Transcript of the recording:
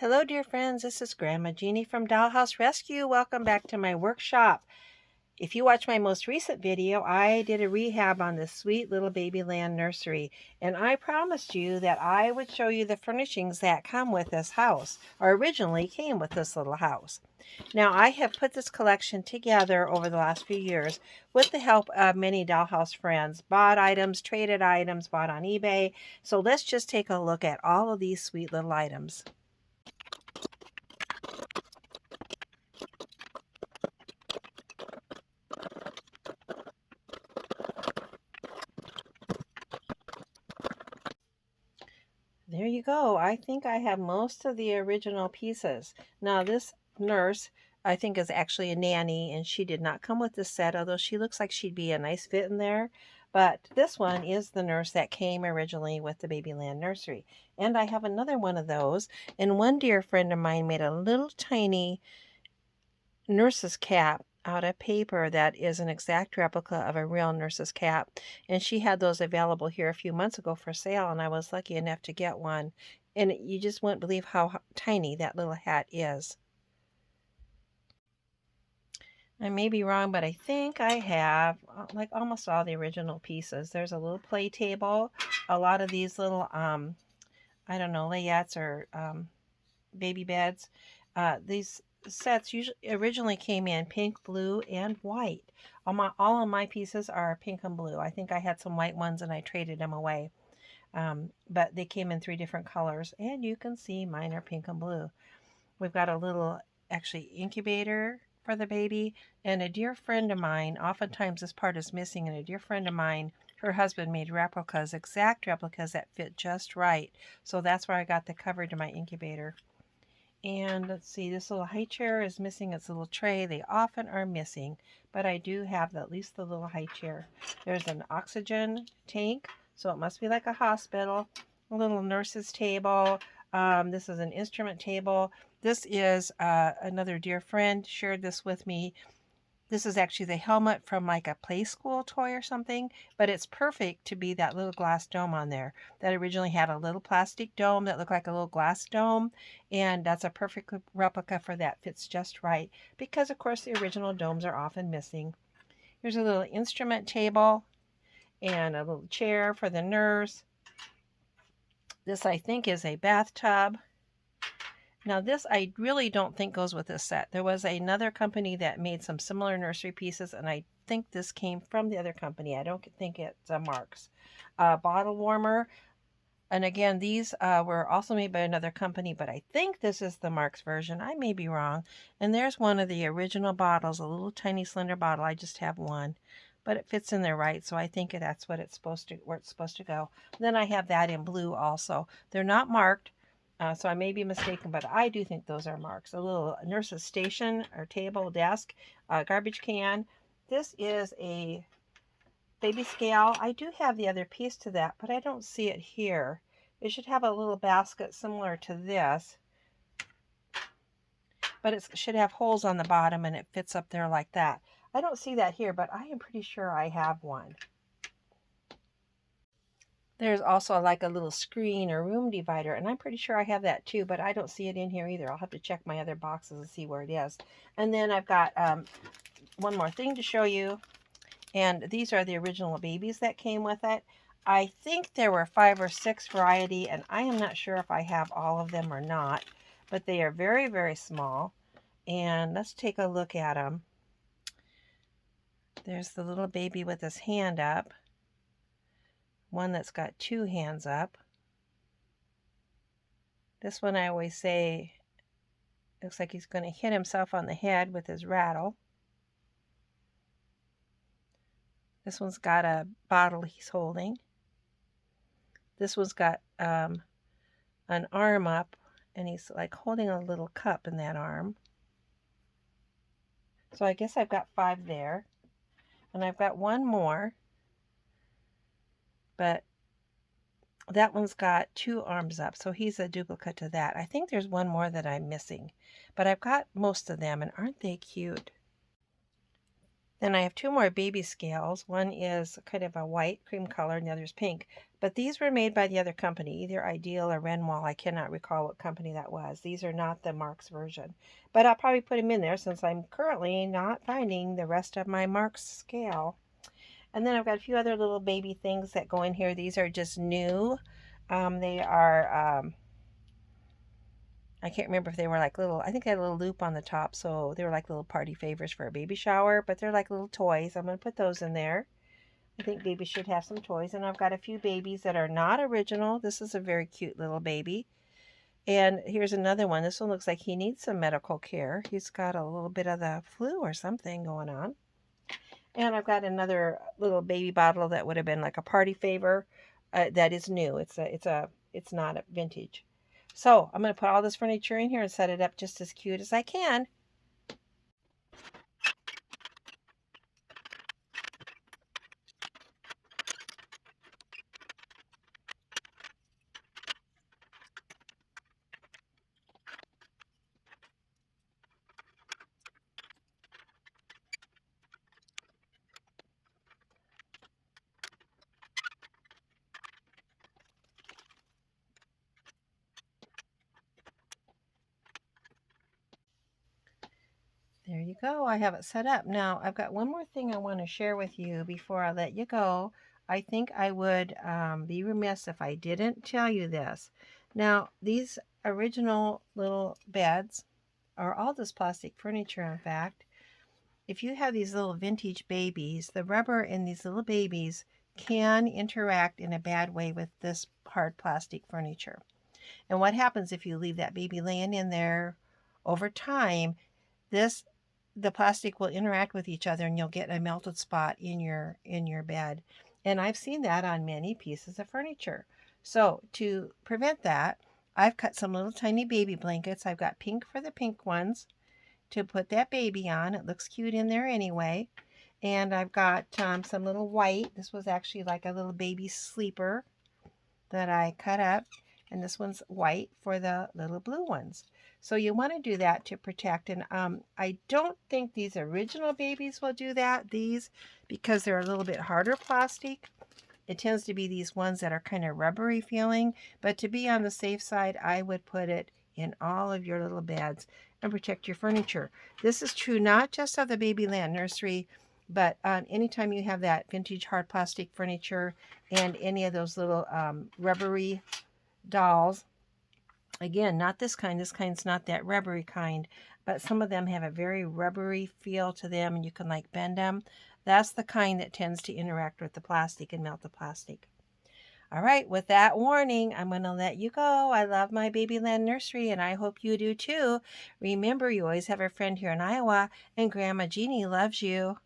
Hello, dear friends. This is Grandma Jeannie from Dollhouse Rescue. Welcome back to my workshop. If you watch my most recent video, I did a rehab on this sweet little Babyland nursery, and I promised you that I would show you the furnishings that come with this house, or originally came with this little house. Now, I have put this collection together over the last few years with the help of many Dollhouse friends, bought items, traded items, bought on eBay. So let's just take a look at all of these sweet little items. There you go. I think I have most of the original pieces. Now this nurse, I think, is actually a nanny, and she did not come with this set, although she looks like she'd be a nice fit in there. But this one is the nurse that came originally with the Babyland nursery. And I have another one of those. And one dear friend of mine made a little tiny nurse's cap out of paper that is an exact replica of a real nurse's cap, and she had those available here a few months ago for sale, and I was lucky enough to get one. And you just wouldn't believe how tiny that little hat is. I may be wrong, but I think I have like almost all the original pieces. There's a little play table, a lot of these little I don't know, layettes or baby beds. These sets usually originally came in pink, blue, and white. All of my pieces are pink and blue. I think I had some white ones and I traded them away. But they came in 3 different colors, and you can see mine are pink and blue. We've got a little, actually, incubator for the baby, and a dear friend of mine, oftentimes this part is missing, and a dear friend of mine, her husband made replicas, exact replicas that fit just right. So that's where I got the cover to my incubator. And let's see, this little high chair is missing its little tray. They often are missing, but I do have at least the little high chair. There's an oxygen tank, so it must be like a hospital. A little nurse's table. This is an instrument table. This is another dear friend shared this with me. This is actually the helmet from like a play school toy or something, but it's perfect to be that little glass dome on there. That originally had a little plastic dome that looked like a little glass dome, and that's a perfect replica for that. Fits just right because, of course, the original domes are often missing. Here's a little instrument table and a little chair for the nurse. This, I think, is a bathtub. Now this I really don't think goes with this set. There was another company that made some similar nursery pieces, and I think this came from the other company. I don't think it's Mark's. Bottle warmer. And again, these were also made by another company, but I think this is the Mark's version. I may be wrong. And there's one of the original bottles, a little tiny slender bottle. I just have one, but it fits in there right, so I think that's what it's supposed to, where it's supposed to go. Then I have that in blue also. They're not marked. So I may be mistaken, but I do think those are marks. A little nurse's station or table, desk, garbage can. This is a baby scale. I do have the other piece to that, but I don't see it here. It should have a little basket similar to this, but it should have holes on the bottom and it fits up there like that. I don't see that here, but I am pretty sure I have one. There's also like a little screen or room divider, and I'm pretty sure I have that too, but I don't see it in here either. I'll have to check my other boxes and see where it is. And then I've got one more thing to show you, and these are the original babies that came with it. I think there were 5 or 6 variety, and I am not sure if I have all of them or not, but they are very, very small. And let's take a look at them. There's the little baby with his hand up. One that's got 2 hands up. This one I always say looks like he's going to hit himself on the head with his rattle. This one's got a bottle he's holding. This one's got an arm up, and he's like holding a little cup in that arm. So I guess I've got 5 there. And I've got one more, but that one's got 2 arms up, so he's a duplicate to that. I think there's one more that I'm missing, but I've got most of them, and aren't they cute? Then I have 2 more baby scales. One is kind of a white cream color, and the other is pink. But these were made by the other company, either Ideal or Renwall. I cannot recall what company that was. These are not the Marks version. But I'll probably put them in there since I'm currently not finding the rest of my Marks scale. And then I've got a few other little baby things that go in here. These are just new. They are, I can't remember if they were like little, I think they had a little loop on the top. So they were like little party favors for a baby shower, but they're like little toys. I'm going to put those in there. I think babies should have some toys. And I've got a few babies that are not original. This is a very cute little baby. And here's another one. This one looks like he needs some medical care. He's got a little bit of the flu or something going on. And I've got another little baby bottle that would have been like a party favor. That is new. It's not a vintage. So I'm going to put all this furniture in here and set it up just as cute as I can. There you go. I have it set up. Now, I've got one more thing I want to share with you before I let you go. I think I would be remiss if I didn't tell you this. Now, these original little beds are all this plastic furniture, in fact. If you have these little vintage babies, the rubber in these little babies can interact in a bad way with this hard plastic furniture. And what happens if you leave that baby laying in there over time? This the plastic will interact with each other and you'll get a melted spot in your bed. And I've seen that on many pieces of furniture. So to prevent that, I've cut some little tiny baby blankets. I've got pink for the pink ones to put that baby on. It looks cute in there anyway. And I've got some little white. This was actually like a little baby sleeper that I cut up. And this one's white for the little blue ones. So you want to do that to protect. And I don't think these original babies will do that. These, because they're a little bit harder plastic, it tends to be these ones that are kind of rubbery feeling. But to be on the safe side, I would put it in all of your little beds and protect your furniture. This is true not just of the Babyland nursery, but anytime you have that vintage hard plastic furniture and any of those little rubbery dolls. Again, not this kind. This kind's not that rubbery kind, but some of them have a very rubbery feel to them and you can like bend them. That's the kind that tends to interact with the plastic and melt the plastic. All right, with that warning, I'm going to let you go. I love my Babyland nursery and I hope you do too. Remember, you always have a friend here in Iowa and Grandma Jeannie loves you.